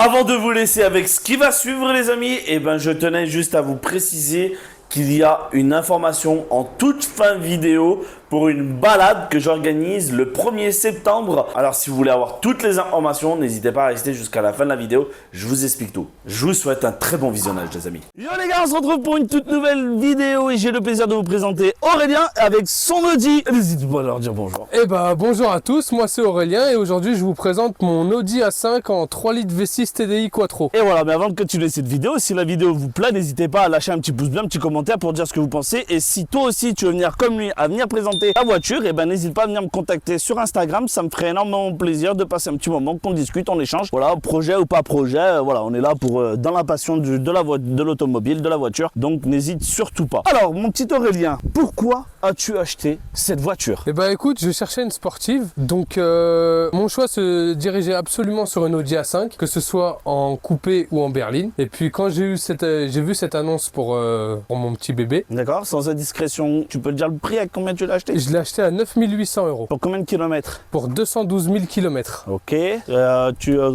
Avant de vous laisser avec ce qui va suivre les amis, je tenais juste à vous préciser qu'il y a une information en toute fin vidéo pour une balade que j'organise le 1er septembre. Alors si vous voulez avoir toutes les informations, n'hésitez pas à rester jusqu'à la fin de la vidéo, je vous explique tout. Je vous souhaite un très bon visionnage les amis. Yo les gars, on se retrouve pour une toute nouvelle vidéo et j'ai le plaisir de vous présenter Aurélien avec son Audi. N'hésitez pas à leur dire bonjour. Bonjour à tous, moi c'est Aurélien et aujourd'hui je vous présente mon Audi A5 en 3 litres V6 TDI Quattro. Et voilà, mais avant que tu laisses cette vidéo, si la vidéo vous plaît, n'hésitez pas à lâcher un petit pouce bleu, un petit commentaire pour dire ce que vous pensez. Et si toi aussi tu veux venir comme lui, à venir présenter ta voiture, n'hésite pas à venir me contacter sur Instagram, ça me ferait énormément plaisir de passer un petit moment, qu'on discute, on échange. Voilà, projet ou pas projet, voilà, on est là pour dans la passion de l'automobile, de la voiture, donc n'hésite surtout pas. Alors, mon petit Aurélien, pourquoi as-tu acheté cette voiture? Écoute, je cherchais une sportive, donc mon choix se dirigeait absolument sur une Audi A5, que ce soit en coupé ou en berline. Et puis quand j'ai vu cette annonce pour mon petit bébé. D'accord, sans indiscrétion, tu peux te dire le prix, à combien tu l'as acheté? Je l'ai acheté à 9 800 €. Pour combien de kilomètres? Pour 212 000 km. Ok,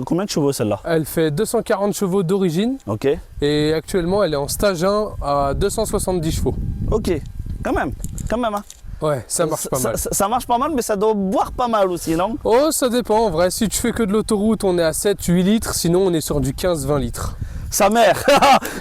combien de chevaux celle-là? Elle fait 240 chevaux d'origine. Ok. Et actuellement elle est en stage 1 à 270 chevaux. Ok, quand même hein. Ouais, ça marche pas mal. Ça marche pas mal, mais ça doit boire pas mal aussi, non? Oh, ça dépend en vrai. Si tu fais que de l'autoroute, on est à 7-8 litres. Sinon, on est sur du 15-20 litres. Sa mère,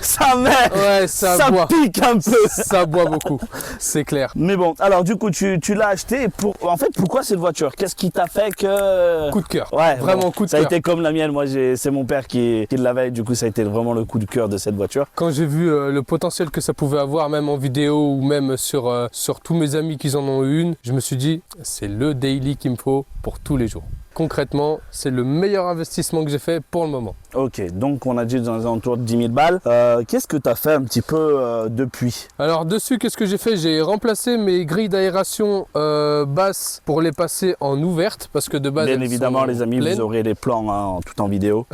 sa mère, ouais, ça boit. Pique un peu. Ça boit beaucoup, c'est clair. Mais bon, alors du coup, tu l'as acheté en fait, pourquoi cette voiture? Qu'est-ce qui t'a fait que... Coup de cœur, ouais, vraiment coup de cœur. Ça a été comme la mienne, moi c'est mon père qui l'avait, du coup ça a été vraiment le coup de cœur de cette voiture. Quand j'ai vu le potentiel que ça pouvait avoir, même en vidéo ou même sur tous mes amis qui en ont eu une, je me suis dit, c'est le daily qu'il me faut pour tous les jours. Concrètement, c'est le meilleur investissement que j'ai fait pour le moment. Ok, donc on a dit dans les alentours de 10 000 balles. Qu'est-ce que tu as fait un petit peu depuis? Alors dessus, qu'est-ce que j'ai fait? J'ai remplacé mes grilles d'aération basses pour les passer en ouvertes parce que de base, bien évidemment les amis, pleines. vous aurez les plans hein, tout en vidéo.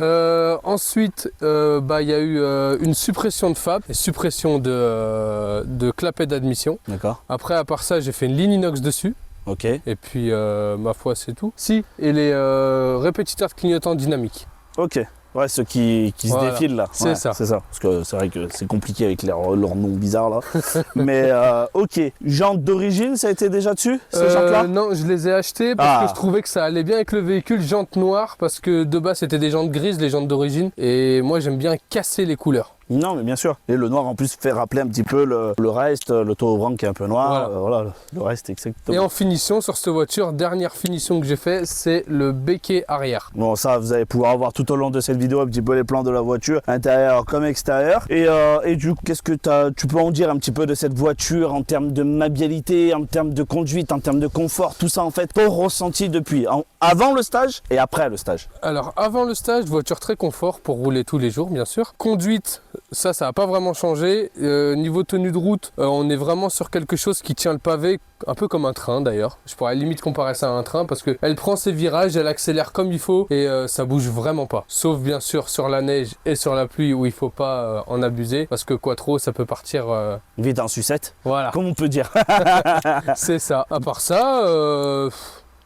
Ensuite, y a eu une suppression de FAP et suppression de clapet d'admission. D'accord. Après, à part ça, j'ai fait une ligne inox dessus. Ok. Et puis, ma foi, c'est tout. Si, et les répétiteurs de clignotants dynamiques. Ok. Ouais, ceux qui se défilent là. C'est ça. C'est ça. Parce que c'est vrai que c'est compliqué avec leur nom bizarre là. Mais ok. Jantes d'origine, ça a été déjà dessus, ces jantes-là? Non, je les ai achetées parce que je trouvais que ça allait bien avec le véhicule. Jantes noires, parce que de base c'était des jantes grises, les jantes d'origine. Et moi j'aime bien casser les couleurs. Non, mais bien sûr. Et le noir en plus fait rappeler un petit peu le reste, le taureau qui est un peu noir. Voilà, le reste exactement. Et en finition sur cette voiture, dernière finition que j'ai fait, c'est le béquet arrière. Bon, ça vous allez pouvoir voir tout au long de cette vidéo un petit peu les plans de la voiture, intérieur comme extérieur. Et du coup, qu'est-ce que tu peux en dire un petit peu de cette voiture en termes de maniabilité, en termes de conduite, en termes de confort, tout ça en fait, ton ressenti depuis avant le stage et après le stage? Alors avant le stage, voiture très confort pour rouler tous les jours bien sûr. Conduite, ça n'a pas vraiment changé. Niveau tenue de route, on est vraiment sur quelque chose qui tient le pavé, un peu comme un train d'ailleurs. Je pourrais limite comparer ça à un train parce qu'elle prend ses virages, elle accélère comme il faut et ça bouge vraiment pas. Sauf bien sûr sur la neige et sur la pluie où il faut pas en abuser parce que Quattro ça peut partir... vite en sucette. Voilà. Comme on peut dire. C'est ça. À part ça...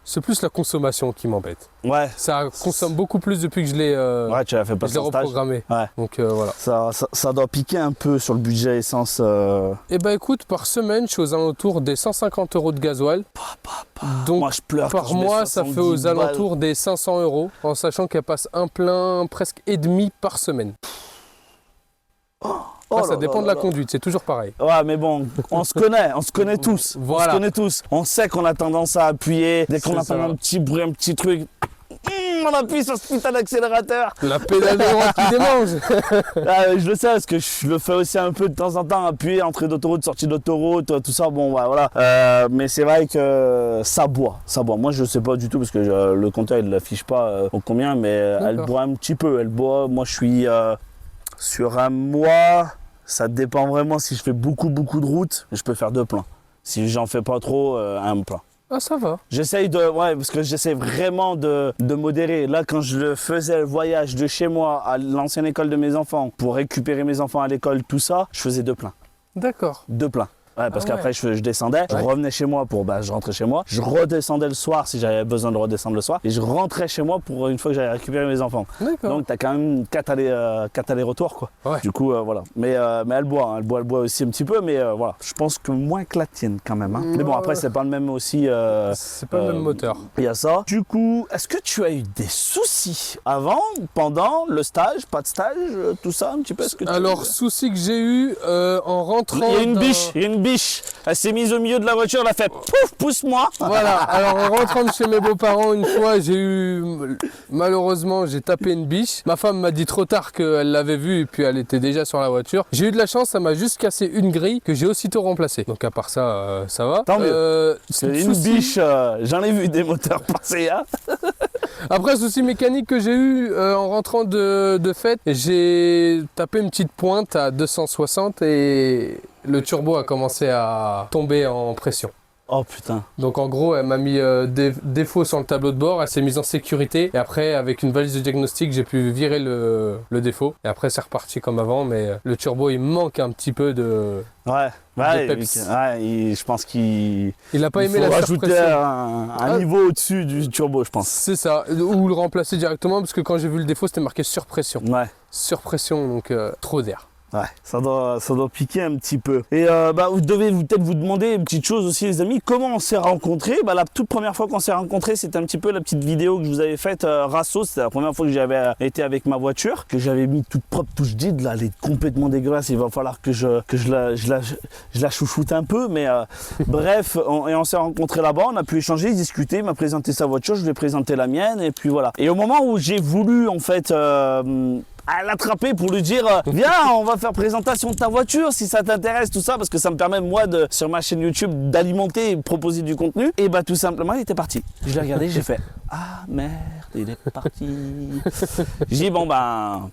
c'est plus la consommation qui m'embête. Ouais. Ça consomme beaucoup plus depuis que je l'ai ouais, tu l'as fait passer en stage. reprogrammé. Ouais. Donc voilà. Ça doit piquer un peu sur le budget essence. Écoute, par semaine, je suis aux alentours des 150 € de gasoil. Donc moi, je pleure par mois, ça fait aux alentours des 500 €, en sachant qu'elle passe un plein presque et demi par semaine. Ça dépend de la conduite, c'est toujours pareil. Ouais, mais bon, on se connaît tous. Voilà. On se connaît tous. On sait qu'on a tendance à appuyer. Dès qu'on entend ça. un petit bruit, un petit truc, on appuie sur ce putain d'accélérateur. La pédale de droite qui démange. Je le sais parce que je le fais aussi un peu de temps en temps, appuyer, entrée d'autoroute, sortie d'autoroute, tout ça. Bon, ouais, voilà. Mais c'est vrai que ça boit. Moi, je sais pas du tout parce que le compteur, il ne l'affiche pas au combien, mais elle boit un petit peu. Elle boit. Moi, je suis sur un mois. Ça dépend vraiment si je fais beaucoup de route, je peux faire 2 pleins. Si j'en fais pas trop, un plein. Ah, ça va. J'essaye parce que j'essaie vraiment de modérer. Là, quand je faisais le voyage de chez moi à l'ancienne école de mes enfants pour récupérer mes enfants à l'école, tout ça, je faisais 2 pleins. D'accord. 2 pleins. Ouais, parce Ah ouais. qu'après je descendais, je Ouais. revenais chez moi je rentrais chez moi, je redescendais le soir si j'avais besoin de redescendre le soir, et je rentrais chez moi pour une fois que j'avais récupéré mes enfants. D'accord. Donc t'as quand même 4 allers-retours quoi. Ouais. Du coup voilà. Mais elle boit, hein. Elle boit aussi un petit peu, mais voilà. Je pense que moins que la tienne quand même. Hein. Mais bon après c'est pas le même aussi. C'est pas le même moteur. Il y a ça. Du coup, est-ce que tu as eu des soucis avant, pendant le stage, pas de stage, tout ça un petit peu? Alors, souci que j'ai eu en rentrant. Il y a une dans- biche, il y a une biche. Elle s'est mise au milieu de la voiture, elle a fait pouf, pousse-moi. Voilà, alors en rentrant de chez mes beaux-parents une fois, malheureusement, j'ai tapé une biche. Ma femme m'a dit trop tard qu'elle l'avait vue et puis elle était déjà sur la voiture. J'ai eu de la chance, ça m'a juste cassé une grille que j'ai aussitôt remplacée. Donc à part ça, ça va. Tant mieux. C'est C'est une biche, j'en ai vu des moteurs passer. Hein. Après, souci mécanique que j'ai eu en rentrant de fête, j'ai tapé une petite pointe à 260 et le turbo a commencé à tomber en pression. Oh putain. Donc en gros, elle m'a mis défaut sur le tableau de bord, elle s'est mise en sécurité et après avec une valise de diagnostic, j'ai pu virer le défaut et après c'est reparti comme avant, mais le turbo il manque un petit peu de... Ouais, peps. je pense qu'il Il n'a pas il aimé faut la rajouter surpression. un Ah. niveau au-dessus du turbo, je pense. C'est ça, ou le remplacer directement parce que quand j'ai vu le défaut c'était marqué surpression. Ouais. Surpression, donc trop d'air. Ouais, ça doit piquer un petit peu. Et vous devez peut-être vous demander une petite chose aussi les amis, comment on s'est rencontrés? La toute première fois qu'on s'est rencontrés, c'était un petit peu la petite vidéo que je vous avais faite Rasso, c'était la première fois que j'avais été avec ma voiture, que j'avais mis toute propre, tout dide, là, elle est complètement dégueulasse, il va falloir que je la chouchoute un peu, mais bref, on s'est rencontrés là-bas, on a pu échanger, discuter, il m'a présenté sa voiture, je lui ai présenté la mienne, et puis voilà. Et au moment où j'ai voulu en fait à l'attraper pour lui dire viens, on va faire présentation de ta voiture si ça t'intéresse, tout ça, parce que ça me permet moi sur ma chaîne YouTube d'alimenter et de proposer du contenu. Et tout simplement il était parti. Je l'ai regardé, j'ai fait ah merde, il est parti. J'ai dit bon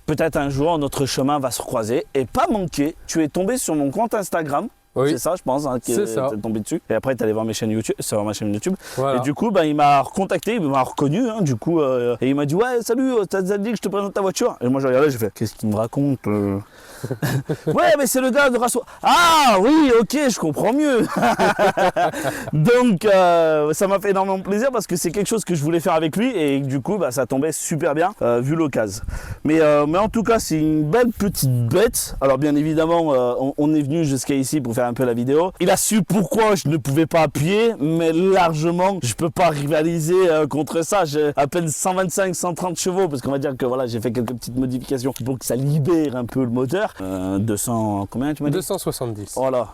peut-être un jour notre chemin va se croiser, et pas manqué, tu es tombé sur mon compte Instagram. Oui. C'est ça, je pense, que C'est ça. t'es tombé dessus. Et après, t'es allé voir mes chaînes YouTube, sur ma chaîne YouTube. Voilà. Et du coup, il m'a recontacté, il m'a reconnu, hein, du coup, et il m'a dit ouais, salut, t'as dit que je te présente ta voiture. Et moi, j'ai regardé, j'ai fait qu'est-ce qu'il me raconte Ouais, mais c'est le gars de Rasso. Ah oui, ok, je comprends mieux. Donc, ça m'a fait énormément plaisir parce que c'est quelque chose que je voulais faire avec lui et du coup, ça tombait super bien vu l'occasion. Mais en tout cas, c'est une belle petite bête. Alors, bien évidemment, on est venu jusqu'à ici pour faire un peu la vidéo. Il a su pourquoi je ne pouvais pas appuyer, mais largement, je peux pas rivaliser contre ça. J'ai à peine 125, 130 chevaux parce qu'on va dire que voilà, j'ai fait quelques petites modifications pour que ça libère un peu le moteur. 200, combien tu m'as dit? 270. Voilà,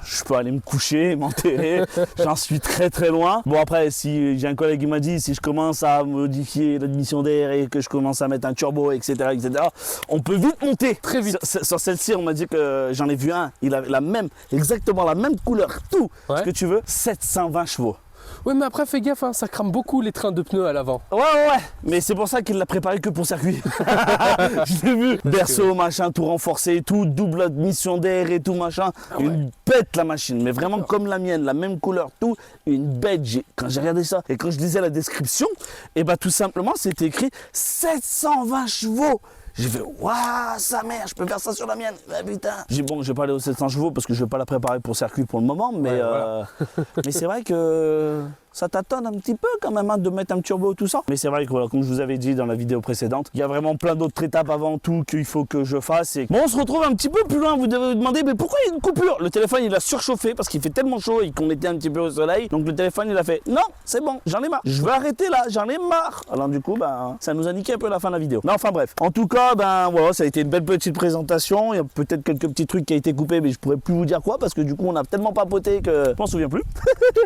je peux aller me coucher, m'enterrer, j'en suis très très loin. Bon après, si j'ai un collègue qui m'a dit, si je commence à modifier l'admission d'air et que je commence à mettre un turbo, etc., on peut vite monter. Très vite. Sur celle-ci, on m'a dit que j'en ai vu un, il avait exactement la même couleur, tout Ouais. ce que tu veux, 720 chevaux. Oui, mais après, fais gaffe, hein, ça crame beaucoup les trains de pneus à l'avant. Ouais, mais c'est pour ça qu'il l'a préparé que pour circuit. Je l'ai vu. Berceau, machin, tout renforcé et tout, double admission d'air et tout, machin. Ah ouais. Une bête la machine, mais vraiment comme la mienne, la même couleur, tout. Une bête. Quand j'ai regardé ça et quand je lisais la description, tout simplement, c'était écrit 720 chevaux. J'ai fait waouh, sa mère, je peux faire ça sur la mienne. Putain. J'ai dit bon, je vais pas aller aux 700 chevaux parce que je vais pas la préparer pour circuit pour le moment, mais Ouais, voilà. mais c'est vrai que ça t'attend un petit peu quand même de mettre un turbo tout ça. Mais c'est vrai que voilà, comme je vous avais dit dans la vidéo précédente, il y a vraiment plein d'autres étapes avant tout qu'il faut que je fasse. Et bon, on se retrouve un petit peu plus loin. Vous devez vous demander mais pourquoi il y a une coupure? Le téléphone il a surchauffé parce qu'il fait tellement chaud et qu'on était un petit peu au soleil. Donc le téléphone il a fait non, c'est bon, j'en ai marre. Je vais arrêter là, j'en ai marre. Alors du coup, ça nous a niqué un peu la fin de la vidéo. Mais enfin bref. En tout cas, voilà, ça a été une belle petite présentation. Il y a peut-être quelques petits trucs qui ont été coupés, mais je pourrais plus vous dire quoi parce que du coup on a tellement papoté que je m'en souviens plus.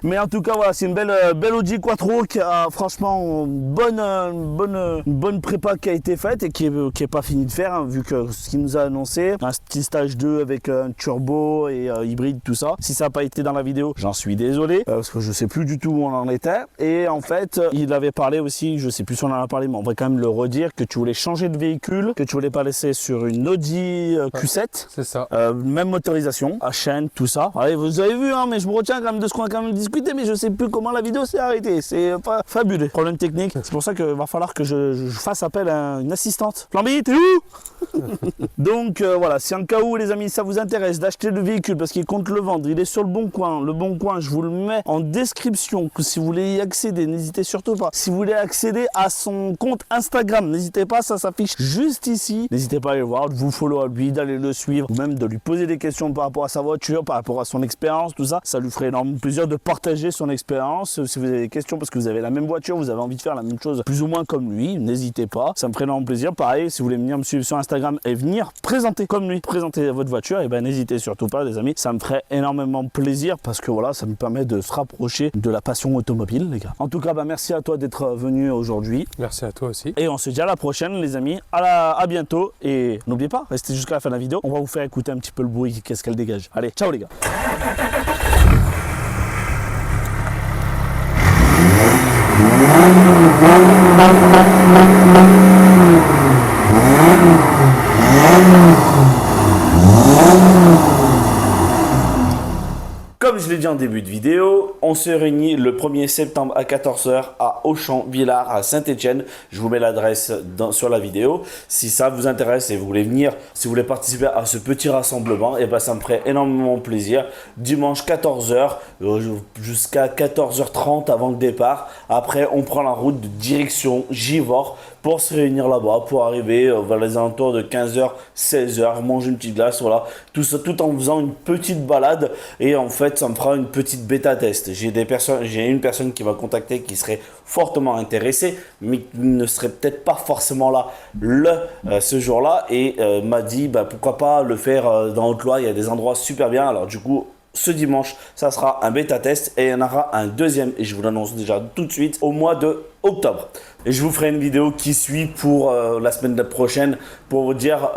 Mais en tout cas, voilà, c'est une belle Audi Quattro qui a franchement une bonne prépa qui a été faite et qui est pas fini de faire, hein, vu que ce qu'il nous a annoncé, un petit stage 2 avec un turbo et hybride, tout ça. Si ça n'a pas été dans la vidéo, j'en suis désolé parce que je sais plus du tout où on en était. Et en fait, il avait parlé aussi, je sais plus si on en a parlé, mais on va quand même le redire, que tu voulais changer de véhicule, que tu voulais pas laisser sur une Audi Q7. C'est ça. Même motorisation, à chaîne, tout ça. Allez, vous avez vu, hein, mais je me retiens quand même de ce qu'on a quand même discuté, mais je sais plus comment la vidéo vidéo s'est arrêtée. C'est pas fabuleux. Problème technique. C'est pour ça qu'il va falloir que je fasse appel à une assistante. Flamby, t'es où? Donc voilà, si en cas où les amis ça vous intéresse d'acheter le véhicule parce qu'il compte le vendre, il est sur le Bon Coin. Le Bon Coin, je vous le mets en description. Si vous voulez y accéder, n'hésitez surtout pas. Si vous voulez accéder à son compte Instagram, n'hésitez pas, ça s'affiche juste ici. N'hésitez pas à aller le voir, de vous follow à lui, d'aller le suivre, ou même de lui poser des questions par rapport à sa voiture, par rapport à son expérience, tout ça. Ça lui ferait énormément plaisir de partager son expérience. Si vous avez des questions parce que vous avez la même voiture, vous avez envie de faire la même chose plus ou moins comme lui, n'hésitez pas. Ça me ferait énormément plaisir. Pareil, si vous voulez venir me suivre sur Instagram et venir présenter comme lui, présenter votre voiture, et ben n'hésitez surtout pas les amis. Ça me ferait énormément plaisir parce que voilà, ça me permet de se rapprocher de la passion automobile les gars. En tout cas, bah, merci à toi d'être venu aujourd'hui. Merci à toi aussi. Et on se dit à la prochaine les amis. À bientôt. Et n'oubliez pas, restez jusqu'à la fin de la vidéo. On va vous faire écouter un petit peu le bruit, qu'est-ce qu'elle dégage. Allez, ciao les gars. Comme je l'ai dit en début de vidéo, on se réunit le 1er septembre à 14 h à Auchan-Villars à Saint-Étienne. Je vous mets l'adresse sur la vidéo. Si ça vous intéresse et vous voulez venir, si vous voulez participer à ce petit rassemblement, et ben ça me ferait énormément plaisir. Dimanche 14 h jusqu'à 14 h 30 avant le départ. Après, on prend la route de direction Givors pour se réunir là-bas, pour arriver vers les alentours de 15 h, 16 h, manger une petite glace, voilà. Tout ça, tout en faisant une petite balade. Et en fait, ça me fera une petite bêta test. J'ai une personne qui va contacter qui serait fortement intéressée, mais qui ne serait peut-être pas forcément là ce jour-là. Et m'a dit, bah, pourquoi pas le faire dans Haute-Loire, il y a des endroits super bien. Alors du coup, ce dimanche, ça sera un bêta test et il y en aura un deuxième, et je vous l'annonce déjà tout de suite, au mois de octobre. Et je vous ferai une vidéo qui suit pour la semaine prochaine pour vous dire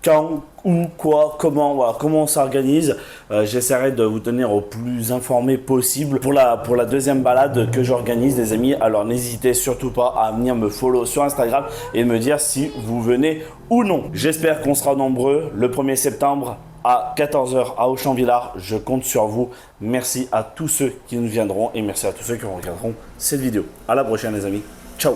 quand, où, quoi, comment, voilà, comment on s'organise. J'essaierai de vous tenir au plus informé possible pour la deuxième balade que j'organise les amis. Alors n'hésitez surtout pas à venir me follow sur Instagram et me dire si vous venez ou non. J'espère qu'on sera nombreux le 1er septembre à 14 h à Auchan-Villars. Je compte sur vous. Merci à tous ceux qui nous viendront et merci à tous ceux qui regarderont cette vidéo. À la prochaine les amis. Ciao.